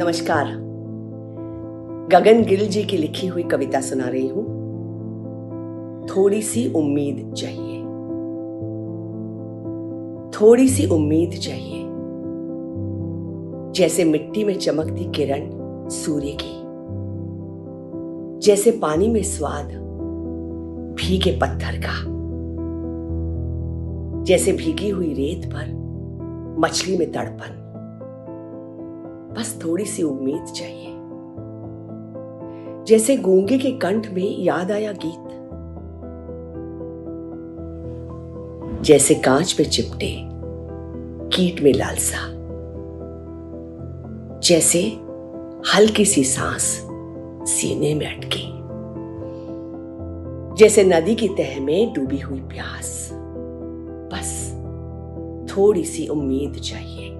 नमस्कार। गगन गिल जी की लिखी हुई कविता सुना रही हूं। थोड़ी सी उम्मीद चाहिए, थोड़ी सी उम्मीद चाहिए, जैसे मिट्टी में चमकती किरण सूर्य की, जैसे पानी में स्वाद भीगे पत्थर का, जैसे भीगी हुई रेत पर मछली में तड़पन। बस थोड़ी सी उम्मीद चाहिए, जैसे गूंगे के कंठ में याद आया गीत, जैसे कांच पे चिपटे कीट में लालसा, जैसे हल्की सी सांस सीने में अटकी, जैसे नदी की तह में डूबी हुई प्यास। बस थोड़ी सी उम्मीद चाहिए।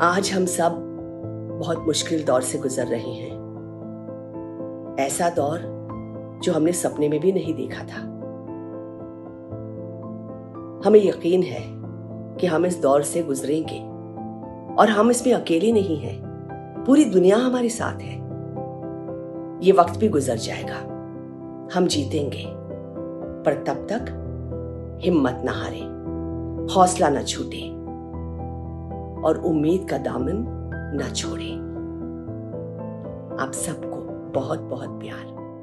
आज हम सब बहुत मुश्किल दौर से गुजर रहे हैं, ऐसा दौर जो हमने सपने में भी नहीं देखा था। हमें यकीन है कि हम इस दौर से गुजरेंगे और हम इसमें अकेले नहीं हैं, पूरी दुनिया हमारे साथ है। ये वक्त भी गुजर जाएगा, हम जीतेंगे, पर तब तक हिम्मत ना हारे, हौसला ना छूटे और उम्मीद का दामन ना छोड़े। आप सबको बहुत बहुत प्यार।